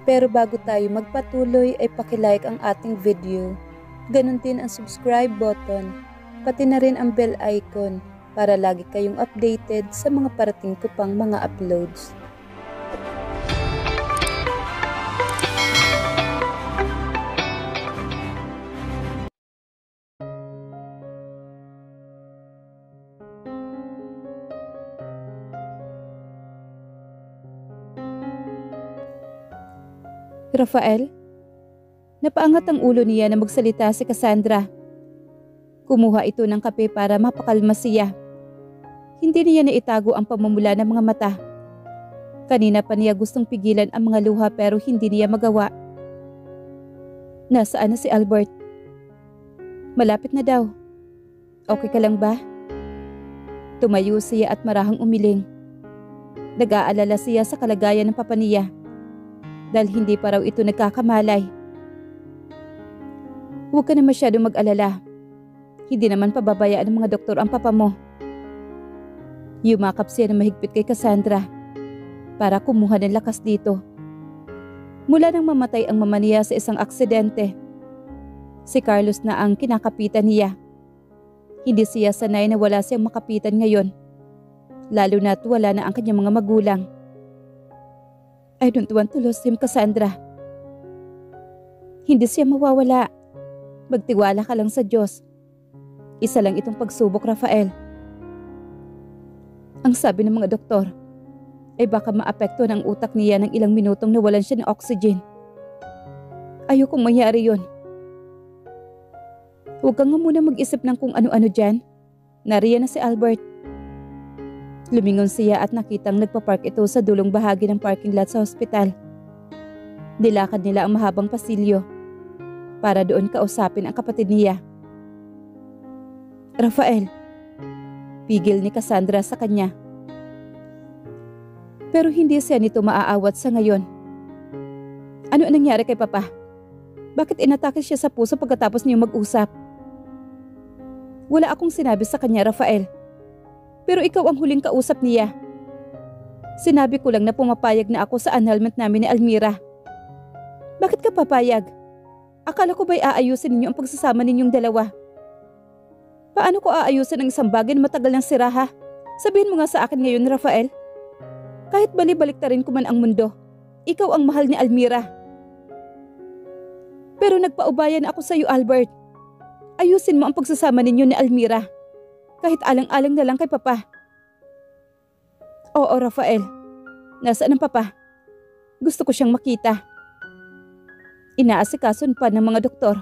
Pero bago tayo magpatuloy ay pakilike ang ating video. Ganon din ang subscribe button, pati na rin ang bell icon para lagi kayong updated sa mga parating ko pang mga uploads. Rafael? Napaangat ang ulo niya na magsalita si Cassandra. Kumuha ito ng kape para mapakalma siya. Hindi niya naitago ang pamumula ng mga mata. Kanina pa niya gustong pigilan ang mga luha pero hindi niya magawa. Nasaan na si Albert? Malapit na daw. Okay ka lang ba? Tumayo siya at marahang umiling. Nag-aalala siya sa kalagayan ng papa niya. Dahil hindi pa raw ito nagkakamalay. Huwag ka na masyadong mag-alala. Hindi naman pababayaan ng mga doktor ang papa mo. Yumakap siya na mahigpit kay Cassandra para kumuha ng lakas dito. Mula nang mamatay ang mama niya sa isang aksidente, si Carlos na ang kinakapitan niya. Hindi siya sanay na wala siyang makapitan ngayon, lalo na't wala na ang kanyang mga magulang. I don't want to lose him, Cassandra. Hindi siya mawawala. Magtiwala ka lang sa Diyos. Isa lang itong pagsubok, Rafael. Ang sabi ng mga doktor ay baka maapekto ng utak niya ng ilang minutong nawalan siya ng oxygen. Ayokong mangyari yun. Huwag kang nga muna mag-isip ng kung ano-ano dyan. Nariyan na si Albert. Lumingon siya at nakitang nagpapark ito sa dulong bahagi ng parking lot sa ospital. Nilakad nila ang mahabang pasilyo para doon kausapin ang kapatid niya. Rafael, pigil ni Cassandra sa kanya. Pero hindi siya nito maaawat sa ngayon. Ano ang nangyari kay Papa? Bakit inatake siya sa puso pagkatapos niyo mag-usap? Wala akong sinabi sa kanya, Rafael. Pero ikaw ang huling kausap niya. Sinabi ko lang na pumapayag na ako sa annulment namin ni Almira. Bakit ka papayag? Akala ko ba'y aayusin ninyo ang pagsasama ninyong dalawa? Paano ko aayusin ang isang bagay na matagal ng sira, ha? Sabihin mo nga sa akin ngayon, Rafael. Kahit bali-baliktarin ko man ang mundo, ikaw ang mahal ni Almira. Pero nagpaubayan ako sa iyo, Albert. Ayusin mo ang pagsasama ninyo ni Almira. Kahit alang-alang na lang kay Papa. Oo, Rafael. Nasaan ang Papa? Gusto ko siyang makita. Inaasikason pa ng mga doktor.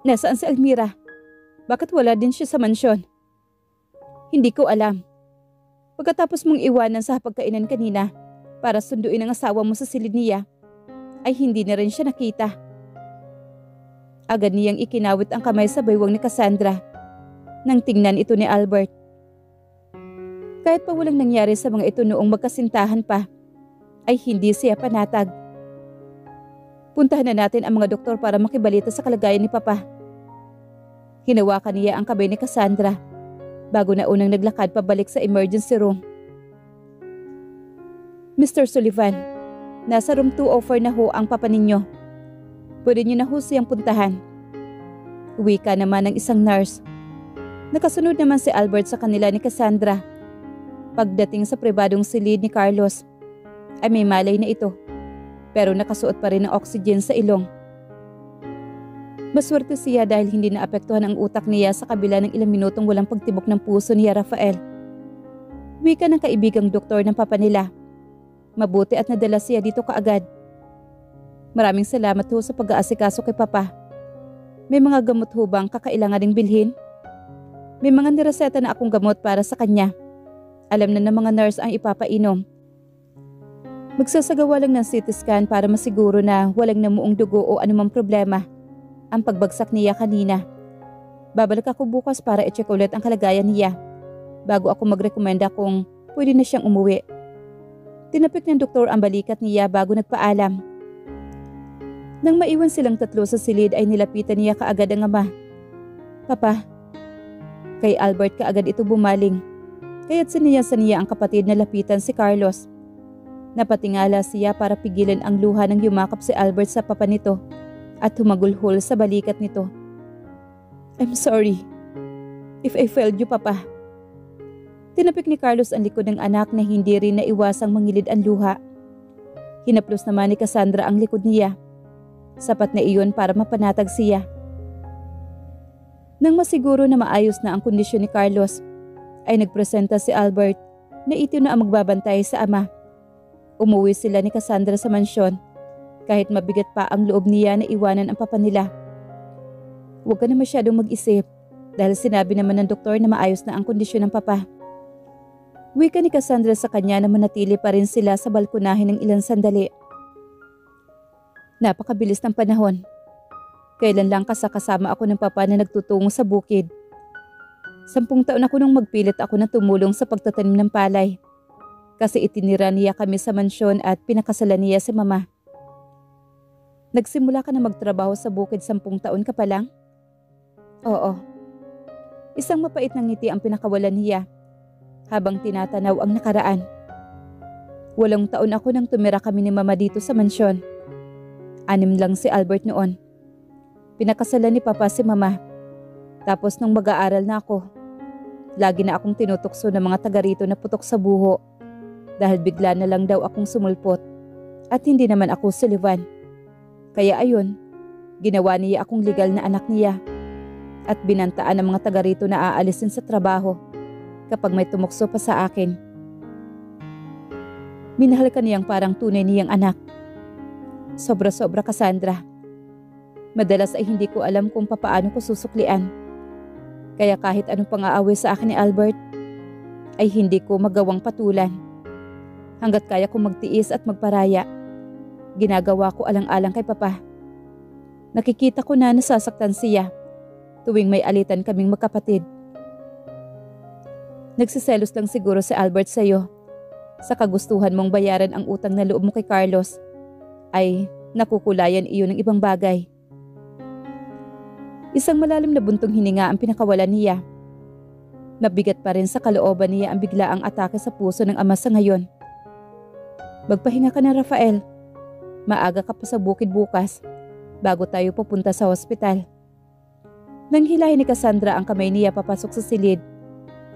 Nasaan si Almira? Bakit wala din siya sa mansyon? Hindi ko alam. Pagkatapos mong iwanan sa hapagkainan kanina para sunduin ang asawa mo sa silid niya, ay hindi na rin siya nakita. Agad niyang ikinawit ang kamay sa baywang ni Cassandra nang tingnan ito ni Albert. Kahit pa walang nangyari sa mga ito noong magkasintahan pa, ay hindi siya panatag. Puntahan na natin ang mga doktor para makibalita sa kalagayan ni Papa. Hinawakan niya ang kamay ni Cassandra bago na unang naglakad pabalik sa emergency room. Mr. Sullivan, nasa room 204 na ho ang papa ninyo. Pwede niyo na ho siyang puntahan. Wika naman ng isang nurse. Nakasunod naman si Albert sa kanila ni Cassandra. Pagdating sa pribadong silid ni Carlos, ay may malay na ito. Pero nakasuot pa rin ng oxygen sa ilong. Maswerte siya dahil hindi naapektuhan ang utak niya sa kabila ng ilang minutong walang pagtibok ng puso niya, Rafael. Wika ng kaibigang doktor ng papa nila. Mabuti at nadala siya dito kaagad. Maraming salamat ho sa pag-aasikaso kay Papa. May mga gamot ho bang kakailangan ding bilhin? May mga nireseta na akong gamot para sa kanya. Alam na ng mga nurse ang ipapainom. Magsasagawa lang ng CT scan para masiguro na walang namuong dugo o anumang problema ang pagbagsak niya kanina. Babalik ako bukas para i-check ulit ang kalagayan niya bago ako magrekomenda kung pwede na siyang umuwi. Tinapik ng doktor ang balikat niya bago nagpaalam. Nang maiwan silang tatlo sa silid ay nilapitan niya kaagad ang ama. Papa, kay Albert kaagad ito bumaling, kaya't siniyasan niya ang kapatid na lapitan si Carlos. Napatingala siya para pigilan ang luha ng yumakap si Albert sa papa nito at humagulhol sa balikat nito. I'm sorry if I failed you, Papa. Tinapik ni Carlos ang likod ng anak na hindi rin naiwasang mangilid ang luha. Hinaplos naman ni Cassandra ang likod niya. Sapat na iyon para mapanatag siya. Nang masiguro na maayos na ang kondisyon ni Carlos, ay nagpresenta si Albert na ito na ang magbabantay sa ama. Umuwi sila ni Cassandra sa mansyon kahit mabigat pa ang loob niya na iwanan ang papa nila. Huwag ka na masyadong mag-isip dahil sinabi naman ng doktor na maayos na ang kondisyon ng papa. Wika ni Cassandra sa kanya na manatili pa rin sila sa balkonahe ng ilang sandali. Napakabilis ng panahon. Kailan lang kasama ako ng papa na nagtutungo sa bukid. 10 taon ako nung magpilit ako na tumulong sa pagtatanim ng palay. Kasi itinira niya kami sa mansyon at pinakasalan niya si mama. Nagsimula ka na magtrabaho sa bukid 10 taon ka pa lang? Oo. Isang mapait na ngiti ang pinakawalan niya habang tinatanaw ang nakaraan. 8 taon ako nang tumira kami ni mama dito sa mansyon. 6 lang si Albert noon. Pinakasalan ni papa si mama. Tapos nung mag-aaral na ako, lagi na akong tinutukso ng mga taga rito na putok sa buho dahil bigla na lang daw akong sumulpot at hindi naman ako sulivan. Kaya ayun, ginawa niya akong legal na anak niya at binantaan ng mga taga rito na aalisin sa trabaho kapag may tumukso pa sa akin. Minahal ka niyang parang tunay niyang anak. Sobra-sobra, Cassandra. Madalas ay hindi ko alam kung papaano ko susuklian. Kaya kahit anong pang-aaway sa akin ni Albert, ay hindi ko magawang patulan. Hanggat kaya kong magtiis at magparaya, ginagawa ko alang-alang kay papa. Nakikita ko na nasasaktan siya tuwing may alitan kaming magkapatid. Nagsiselos lang siguro si Albert sa'yo sa kagustuhan mong bayaran ang utang na loob mo kay Carlos ay nakukulayan iyon ng ibang bagay. Isang malalim na buntong hininga ang pinakawalan niya. Mabigat pa rin sa kalooban niya ang biglaang atake sa puso ng ama sa ngayon. Magpahinga ka na, Rafael. Maaga ka pa sa bukid bukas bago tayo pupunta sa hospital. Nang hilahin ni Cassandra ang kamay niya papasok sa silid,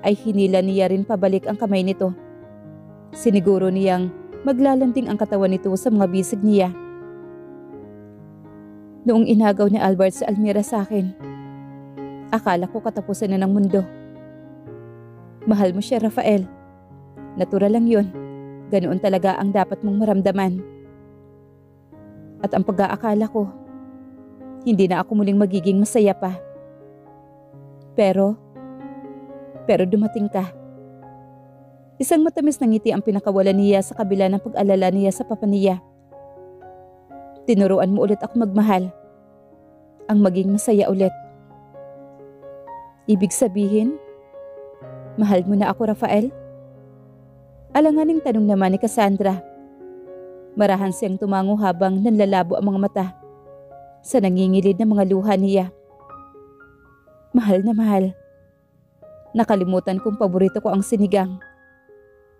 ay hinila niya rin pabalik ang kamay nito. Siniguro niyang maglalanding ang katawan nito sa mga bisig niya. Noong inagaw ni Albert si Almira sa akin, akala ko katapusan na ng mundo. Mahal mo siya, Rafael. Natural lang yun. Ganoon talaga ang dapat mong maramdaman. At ang pag-aakala ko, hindi na ako muling magiging masaya pa. Pero dumating ka. Isang matamis na ngiti ang pinakawalan niya sa kabila ng pag-alala niya sa papa niya. Tinuruan mo ulit ako magmahal. Ang maging masaya ulit. Ibig sabihin, mahal mo na ako, Rafael? Alanganing tanong naman ni Cassandra. Marahan siyang tumango habang nanlalabo ang mga mata sa nangingilid na mga luha niya. Mahal na mahal. Nakalimutan kong paborito ko ang sinigang.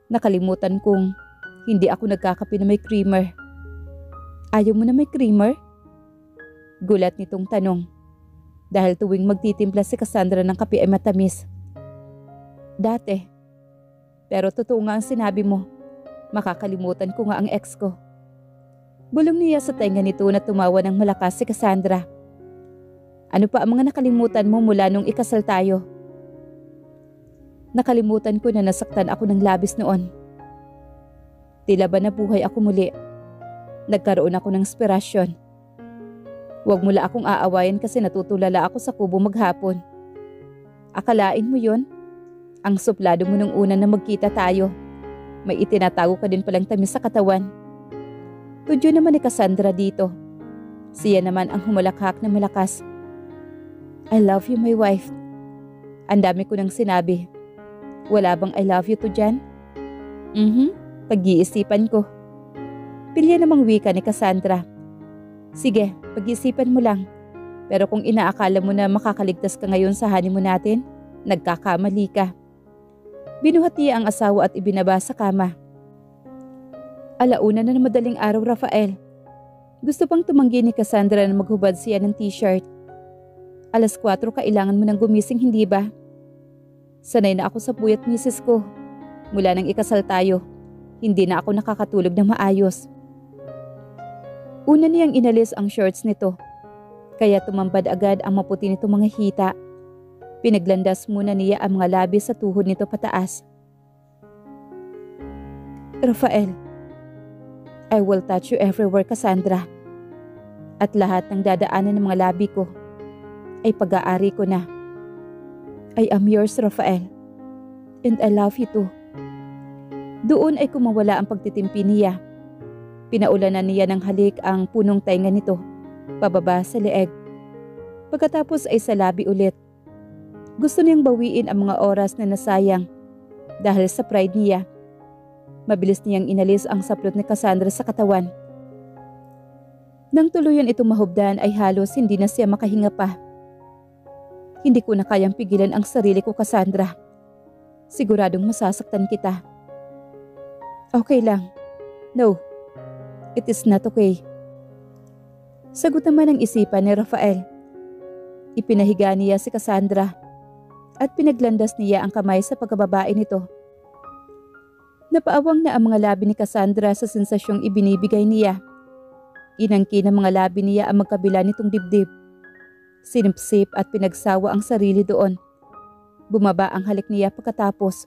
Nakalimutan kong hindi ako nagkakape na may creamer. Ayaw mo na may creamer? Gulat nitong tanong dahil tuwing magtitimpla si Cassandra ng kape ay matamis. Dati. Pero totoo nga ang sinabi mo. Makakalimutan ko nga ang ex ko. Bulong niya sa tenga nito na tumawa ng malakas si Cassandra. Ano pa ang mga nakalimutan mo mula nung ikasal tayo? Nakalimutan ko na nasaktan ako ng labis noon. Tila ba nabuhay ako muli? Nagkaroon ako ng inspirasyon. Huwag mo la akong aawayan kasi natutulala ako sa kubo maghapon. Akalain mo yon? Ang suplado mo nung una na magkita tayo. May itinatago ka din palang tamis sa katawan. Tudyo naman ni Cassandra dito. Siya naman ang humalakhak na malakas. I love you, my wife. Ang dami ko nang sinabi. Wala bang I love you to dyan? Pag-iisipan ko. Pilya namang wika ni Cassandra. Sige, pag-iisipan mo lang. Pero kung inaakala mo na makakaligtas ka ngayon sa honeymoon natin, nagkakamali ka. Binuhat niya ang asawa at ibinaba sa kama. Alauna na ng madaling araw, Rafael. Gusto pang tumanggi ni Cassandra na maghubad siya ng t-shirt. 4:00 kailangan mo nang gumising, hindi ba? Sanay na ako sa puyat misis ko. Mula nang ikasal tayo, hindi na ako nakakatulog ng maayos. Una niyang inalis ang shorts nito, kaya tumambad agad ang maputi nito mga hita. Pinaglandas muna niya ang mga labi sa tuhod nito pataas. Rafael, I will touch you everywhere, Cassandra. At lahat ng dadaanan ng mga labi ko ay pag-aari ko na. I am yours, Rafael. And I love you too. Doon ay kumawala ang pagtitimpi niya. Pinaulanan niya ng halik ang punong tainga nito, pababa sa leeg. Pagkatapos ay sa labi ulit. Gusto niyang bawiin ang mga oras na nasayang dahil sa pride niya. Mabilis niyang inalis ang saplot ni Cassandra sa katawan. Nang tuluyan itong mahubdan ay halos hindi na siya makahinga pa. Hindi ko na kayang pigilan ang sarili ko, Cassandra. Siguradong masasaktan kita. Okay lang. No, it is not okay. Sagot naman ang isipan ni Rafael. Ipinahiga niya si Cassandra at pinaglandas niya ang kamay sa pagkababae nito. Napaawang na ang mga labi ni Cassandra sa sensasyong ibinibigay niya. Inangkin ng mga labi niya ang magkabila nitong dibdib. Sinimpsip at pinagsawa ang sarili doon. Bumaba ang halik niya pagkatapos.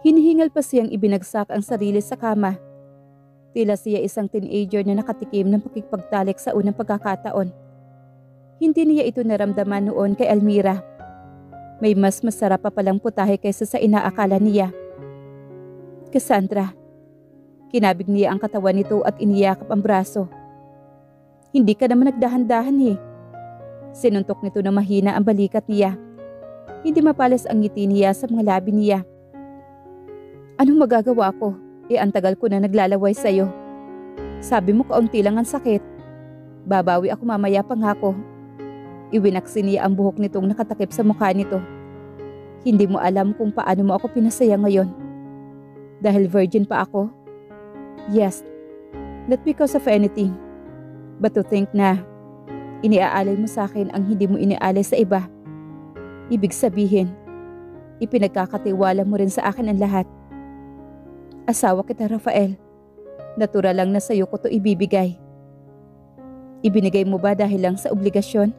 Hinihingal pa siyang ibinagsak ang sarili sa kama. Tila siya isang teenager na nakatikim ng pakikipagtalik sa unang pagkakataon. Hindi niya ito naramdaman noon kay Almira. May mas masarap pa palang putahe kaysa sa inaakala niya. Cassandra. Kinabig niya ang katawan nito at iniyakap ang braso. Hindi ka naman nagdahan-dahan eh. Sinuntok nito na mahina ang balikat niya. Hindi mapalas ang ngiti niya sa mga labi niya. Anong magagawa ko? Ang tagal ko na naglalaway sa'yo. Sabi mo kaunti lang ang sakit. Babawi ako mamaya, pangako. Iwinaksin niya ang buhok nitong nakatakip sa mukha nito. Hindi mo alam kung paano mo ako pinasaya ngayon. Dahil virgin pa ako? Yes, not because of anything. But to think na iniaalay mo sa akin ang hindi mo iniaalay sa iba. Ibig sabihin, ipinagkakatiwala mo rin sa akin ang lahat. Asawa kita, Rafael. Natural lang na sa'yo ko to ibibigay. Ibinigay mo ba dahil lang sa obligasyon?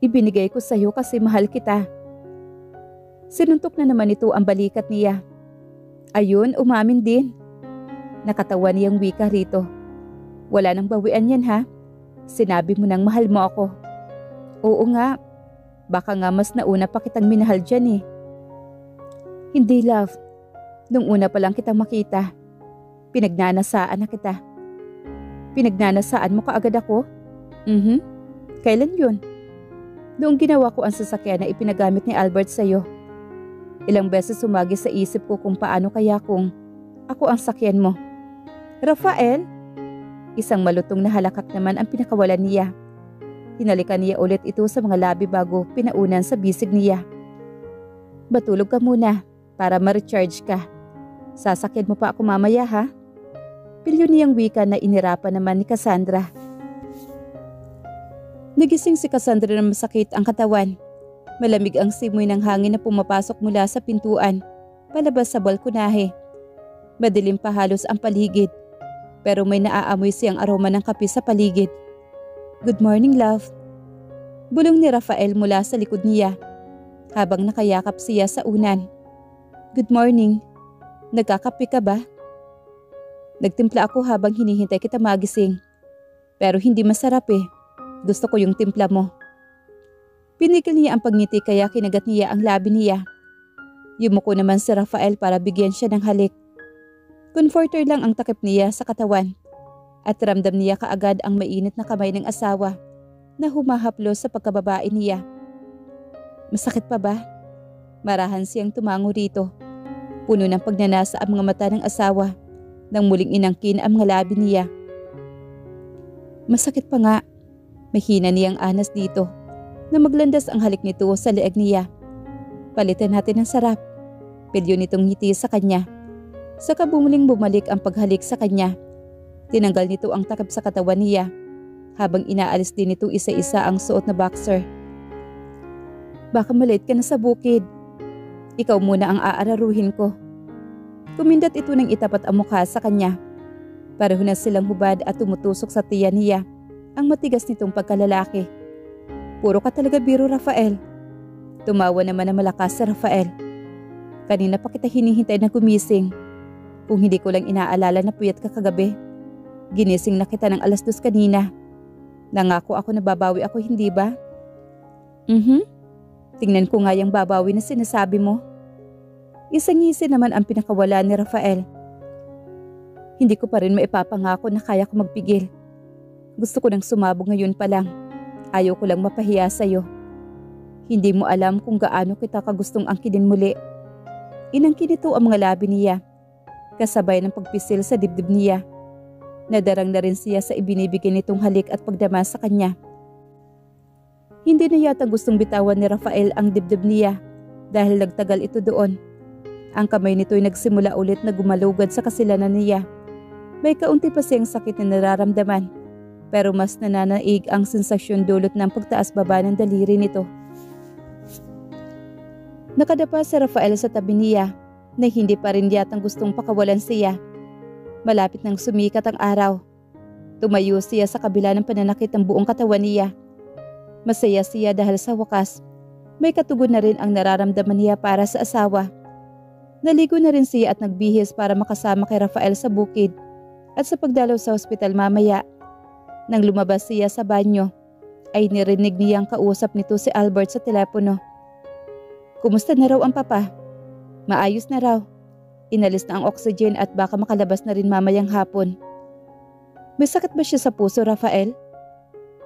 Ibinigay ko sa'yo kasi mahal kita. Sinuntok na naman ito ang balikat niya. Ayun, umamin din. Nakatawa niyang wika rito. Wala nang bawian yan, ha? Sinabi mo nang mahal mo ako. Oo nga. Baka nga mas nauna pa kitang minahal dyan eh. Hindi, love. Nung una pa lang kitang makita, pinagnanasaan na kita. Pinagnanasaan mo kaagad ako? Kailan yun? Noong ginawa ko ang sasakyan na ipinagamit ni Albert sa'yo. Ilang beses sumagi sa isip ko kung paano kaya kung ako ang sakyan mo. Rafael? Isang malutong na halakak naman ang pinakawalan niya. Hinalikan niya ulit ito sa mga labi bago pinaunan sa bisig niya. Batulog ka muna para ma-recharge ka. Sasakyan mo pa ako mamaya, ha? Pilyo niyang wika na inirapan naman ni Cassandra. Nagising si Cassandra na masakit ang katawan. Malamig ang simoy ng hangin na pumapasok mula sa pintuan, palabas sa balkonahe. Madilim pa halos ang paligid, pero may naaamoy siyang aroma ng kape sa paligid. Good morning, love. Bulong ni Rafael mula sa likod niya, habang nakayakap siya sa unan. Good morning. Nagkakape ka ba? Nagtimpla ako habang hinihintay kita magising. Pero hindi masarap eh. Gusto ko yung timpla mo. Pinigil niya ang pagngiti kaya kinagat niya ang labi niya. Yumuko naman si Rafael para bigyan siya ng halik. Comforter lang ang takip niya sa katawan at ramdam niya kaagad ang mainit na kamay ng asawa na humahaplo sa pagkababae niya. Masakit pa ba? Marahan siyang tumango rito. Puno ng pagnanasa ang mga mata ng asawa nang muling inangkin ang mga labi niya. Masakit pa nga. Mahina niyang anas dito na maglandas ang halik nito sa leeg niya. Palitan natin ang sarap. Pilyo nitong ngiti sa kanya. Saka bumalik ang paghalik sa kanya. Tinanggal nito ang takip sa katawan niya habang inaalis din nito isa-isa ang suot na boxer. Baka malate ka na sa bukid. Ikaw muna ang aararuhin ko. Kumindat ito nang itapat ang mukha sa kanya. Pareho na silang hubad at tumutusok sa tiyan niya ang matigas nitong pagkalalaki. Puro ka talaga biro, Rafael. Tumawa naman na malakas si Rafael. Kanina pa kita hinihintay na gumising. Kung hindi ko lang inaalala na puyat ka kagabi. Ginising na kita ng 2:00 kanina. Nangako ako na babawi ako, hindi ba? Tingnan ko nga yung babawi na sinasabi mo. Isang ngisi naman ang pinakawala ni Rafael. Hindi ko pa rin maipapangako na kaya ko magpigil. Gusto ko nang sumabog ngayon pa lang. Ayaw ko lang mapahiya sa'yo. Hindi mo alam kung gaano kita kagustong angkinin muli. Inangkin nito ang mga labi niya, kasabay ng pagpisil sa dibdib niya. Nadarang na rin siya sa ibinibigay nitong halik at pagdama sa kanya. Hindi na yata gustong bitawan ni Rafael ang dibdib niya dahil nagtagal ito doon. Ang kamay nito'y nagsimula ulit na gumalugad sa kasilanan niya. May kaunti pa siyang sakit na nararamdaman, pero mas nananaig ang sensasyon dulot ng pagtaas-baba ng daliri nito. Nakadapa si Rafael sa tabi niya na hindi pa rin yatang gustong pakawalan siya. Malapit nang sumikat ang araw. Tumayo siya sa kabila ng pananakit ng buong katawan niya. Masaya siya dahil sa wakas, may katugon na rin ang nararamdaman niya para sa asawa. Naligo na rin siya at nagbihis para makasama kay Rafael sa bukid at sa pagdalaw sa ospital mamaya. Nang lumabas siya sa banyo, ay nirinig niyang kausap nito si Albert sa telepono. Kumusta na raw ang papa? Maayos na raw. Inalis na ang oxygen at baka makalabas na rin mamayang hapon. May sakit ba siya sa puso, Rafael?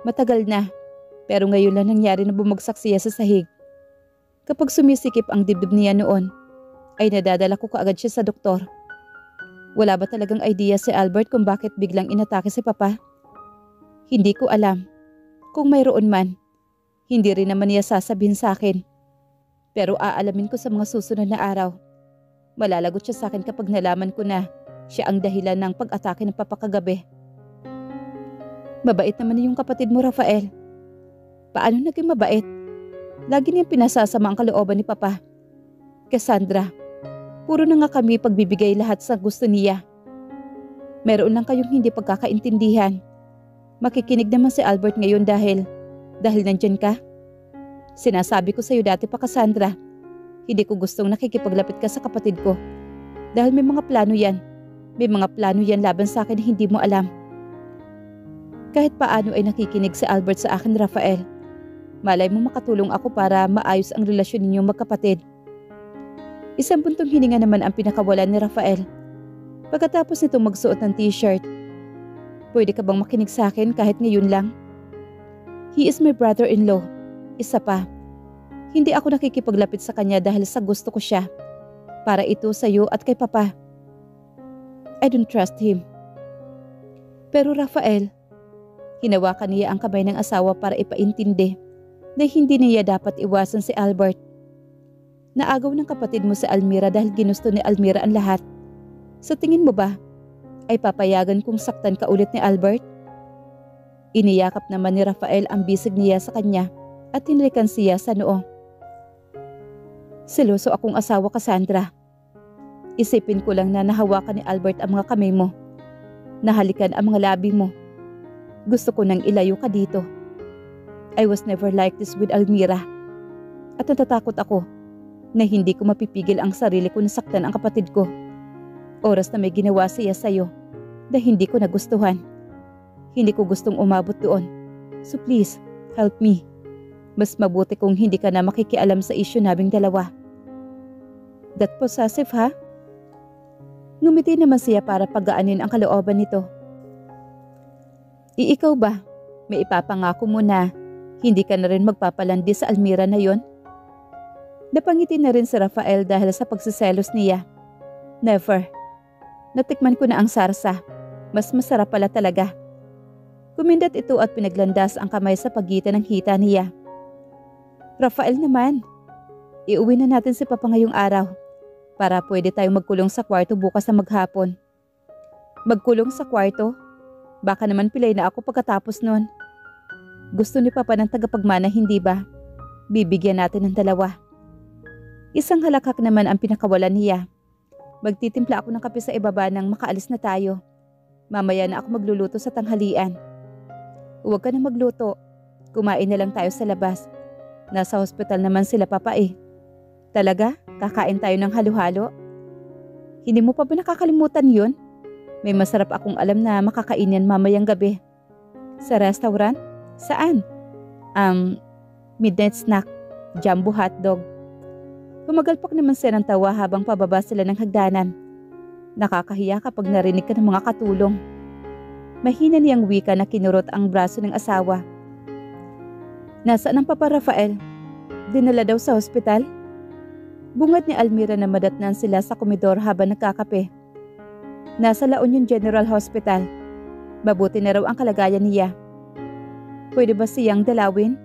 Matagal na, pero ngayon lang nangyari na bumagsak siya sa sahig. Kapag sumisikip ang dibdib niya noon, ay nadadala ko kaagad siya sa doktor. Wala ba talagang idea si Albert kung bakit biglang inatake si papa? Hindi ko alam. Kung mayroon man, hindi rin naman niya sasabihin sa akin. Pero aalamin ko sa mga susunod na araw. Malalagot siya sa akin kapag nalaman ko na siya ang dahilan ng pag-atake ng papa kagabi. Mabait naman yung kapatid mo, Rafael. Paano naging mabait? Lagi niyang pinasasama ang kalooban ni papa. Cassandra, puro na nga kami pagbibigay lahat sa gusto niya. Meron lang kayong hindi pagkakaintindihan. Makikinig naman si Albert ngayon dahil nandyan ka. Sinasabi ko sa'yo dati pa, Cassandra. Hindi ko gustong nakikipaglapit ka sa kapatid ko. Dahil may mga plano yan. May mga plano yan laban sa akin na hindi mo alam. Kahit paano ay nakikinig si Albert sa akin, Rafael. Malay mo makatulong ako para maayos ang relasyon ninyong magkapatid. Isang buntong hininga naman ang pinakawalan ni Rafael. Pagkatapos nitong magsuot ng t-shirt. Pwede ka bang makinig sa akin kahit ngayon lang? He is my brother-in-law. Isa pa. Hindi ako nakikipaglapit sa kanya dahil sa gusto ko siya. Para ito sa'yo at kay papa. I don't trust him. Pero Rafael, hinawakan niya ang kamay ng asawa para ipaintindi na hindi niya dapat iwasan si Albert. Naagaw ng kapatid mo si Almira dahil ginusto ni Almira ang lahat. Sa tingin mo ba, ay papayagan kong saktan ka ulit ni Albert? Iniyakap naman ni Rafael ang bisig niya sa kanya at tinilikan siya sa noo. Seloso akong asawa, Cassandra. Isipin ko lang na nahawakan ni Albert ang mga kamay mo. Nahalikan ang mga labi mo. Gusto ko nang ilayo ka dito. I was never like this with Almira. At natatakot ako na hindi ko mapipigil ang sarili ko na saktan ang kapatid ko. Oras na may ginawa siya sa'yo na hindi ko nagustuhan. Hindi ko gustong umabot doon. So please, help me. Mas mabuti kung hindi ka na makikialam sa isyu naming dalawa. That possessive, ha? Ngumiti naman siya para pagaanin ang kalooban nito. Ikaw ba? May ipapangako mo na hindi ka na rin magpapalandi sa Almira na yon? Napangiti na rin si Rafael dahil sa pagsiselos niya. Never. Natikman ko na ang sarsa. Mas masarap pala talaga. Kumindat ito at pinaglandas ang kamay sa pagitan ng hita niya. Rafael naman, iuwi na natin si Papa ngayong araw. para pwede tayong magkulong sa kwarto bukas na maghapon. Magkulong sa kwarto? Baka naman pilay na ako pagkatapos nun. Gusto ni Papa ng tagapagmana, hindi ba? Bibigyan natin ng 2. Isang halakhak naman ang pinakawalan niya. Magtitimpla ako ng kape sa ibaba nang makaalis na tayo. Mamaya na ako magluluto sa tanghalian. Huwag ka na magluto. Kumain na lang tayo sa labas. Nasa hospital naman sila Papa eh. Talaga? Kakain tayo ng halo-halo? Hindi mo pa ba nakakalimutan yun? May masarap akong alam na makakainin mamayang gabi. Sa restaurant? Saan? Midnight snack. Jumbo hotdog. Pumagalpak naman siya ng tawa habang pababa sila ng hagdanan. Nakakahiya kapag narinig ka ng mga katulong. Mahina niyang wika na kinurot ang braso ng asawa. Nasaan ang Papa Rafael? Dinala daw sa hospital? Bungad ni Almira na madatnan sila sa komedor habang nagkakape. Nasa La Union General Hospital. Mabuti na raw ang kalagayan niya. Pwede ba siyang dalawin?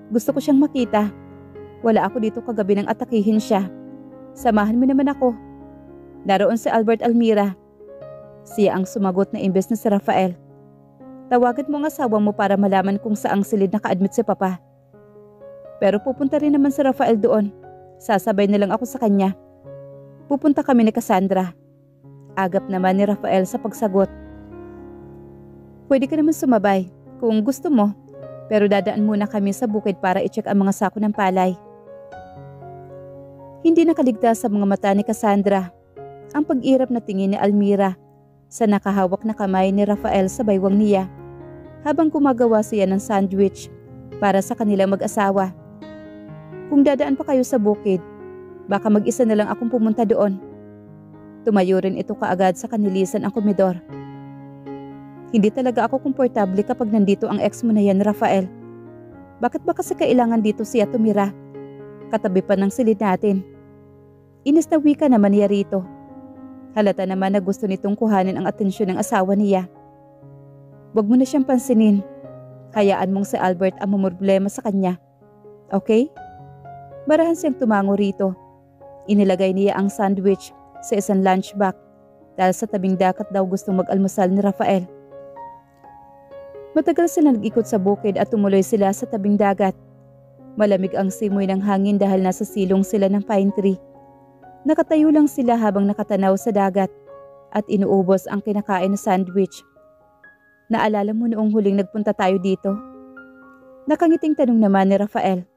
Gusto ko siyang makita. Wala ako dito kagabi nang atakihin siya. Samahan mo naman ako. Naroon si Albert Almira. Siya ang sumagot na imbes na si Rafael. Tawagan mo ang asawa mo para malaman kung saang silid naka-admit si Papa. Pero pupunta rin naman si Rafael doon. Sasabay na lang ako sa kanya. Pupunta kami ni Cassandra. Agap naman ni Rafael sa pagsagot. Pwede ka naman sumabay kung gusto mo. Pero dadaan muna kami sa bukid para i-check ang mga sako ng palay. Hindi nakaligtas sa mga mata ni Cassandra ang pag-irap na tingin ni Almira sa nakahawak na kamay ni Rafael sa baywang niya habang gumagawa siya ng sandwich para sa kanilang mag-asawa. Kung dadaan pa kayo sa bukid, baka mag-isa na lang akong pumunta doon. Tumayo rin ito kaagad sa kanilisan ang komedor. Hindi talaga ako komportable kapag nandito ang ex mo na yan, Rafael. Bakit ba kasi kailangan dito siya tumira? Katabi pa ng silid natin. Inis na wika naman niya rito. Halata naman na gusto nitong kuhanin ang atensyon ng asawa niya. Huwag mo na siyang pansinin. Hayaan mong si Albert ang mamroblema sa kanya. Okay? Marahan siyang tumango rito. Inilagay niya ang sandwich sa isang lunchbox dahil sa tabing dagat daw gustong mag-almusal ni Rafael. Matagal sila nag-ikot sa bukid at tumuloy sila sa tabing dagat. Malamig ang simoy ng hangin dahil nasa silong sila ng pine tree. Nakatayo lang sila habang nakatanaw sa dagat at inuubos ang kinakain na sandwich. Naalala mo noong huling nagpunta tayo dito? Nakangiting tanong naman ni Rafael.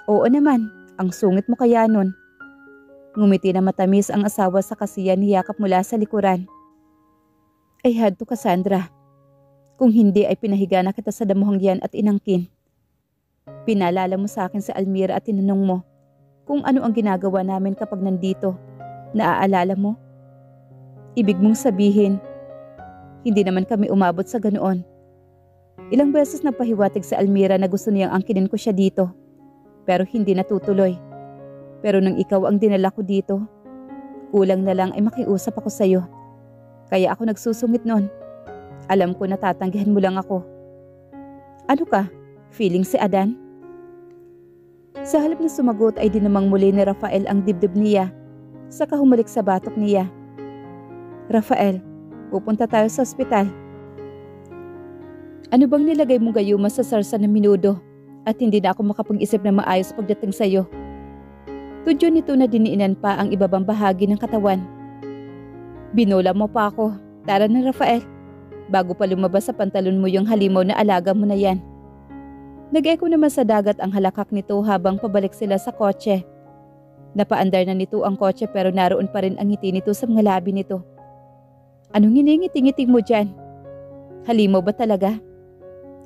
Oo naman, ang sungit mo kaya nun. Ngumiti na matamis ang asawa sa kasiya niyakap mula sa likuran. I had to, Cassandra. Kung hindi ay pinahiga na kita sa damuhang yan at inangkin. Pinaalala mo sa akin sa Almira at tinanong mo kung ano ang ginagawa namin kapag nandito. Naaalala mo? Ibig mong sabihin, hindi naman kami umabot sa ganoon. Ilang beses napahiwatig sa Almira na gusto niyang angkinin ko siya dito. Pero hindi natutuloy. Pero nang ikaw ang dinala ko dito, kulang na lang ay makiusap ako sa'yo. Kaya ako nagsusungit nun. Alam ko na tatanggihan mo lang ako. Ano ka? Feeling si Adan? Sa halip na sumagot ay dinamang muli ni Rafael ang dibdib niya. Saka humalik sa batok niya. Rafael, pupunta tayo sa ospital. Ano bang nilagay mong gayuma sa sarsa ng minudo at hindi na ako makapag-isip na maayos pagdating sa'yo? Tudyo nito na diniinan pa ang ibabang bahagi ng katawan. Binola mo pa ako. Tara na, Rafael. Bago pa lumabas sa pantalon mo yung halimaw na alaga mo na yan. Nag-echo naman sa dagat ang halakak nito habang pabalik sila sa kotse. Napaandar na nito ang kotse pero naroon pa rin ang ngiti nito sa mga labi nito. Anong nginingiti-ngiti mo dyan? Halimaw ba talaga?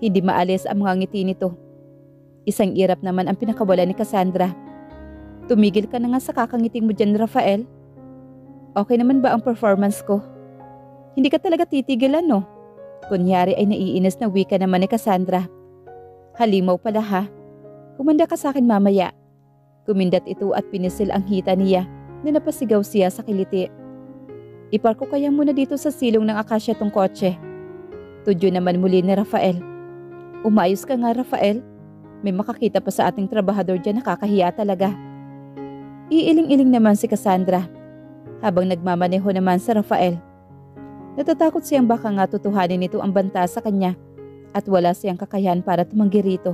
Hindi maalis ang mga ngiti nito. Isang irap naman ang pinakawala ni Cassandra. Tumigil ka na nga sa kakangiting mo dyan, Rafael. Okay naman ba ang performance ko? Hindi ka talaga titigilan, no? Kunyari ay naiinis na wika naman ni Cassandra. Halimaw pala ha. Kumanda ka sa akin mamaya. Kumindat ito at pinisil ang hita niya na napasigaw siya sa kiliti. Ipark ko kaya muna dito sa silong ng akasya tong kotse. Tudyo naman muli ni Rafael. Umayos ka nga, Rafael. May makakita pa sa ating trabahador dyan, nakakahiya talaga. Iiling-iling naman si Cassandra habang nagmamaneho naman si Rafael. Natatakot siyang baka nga tutuhanin nito ang banta sa kanya at wala siyang kakayahan para tumanggi rito.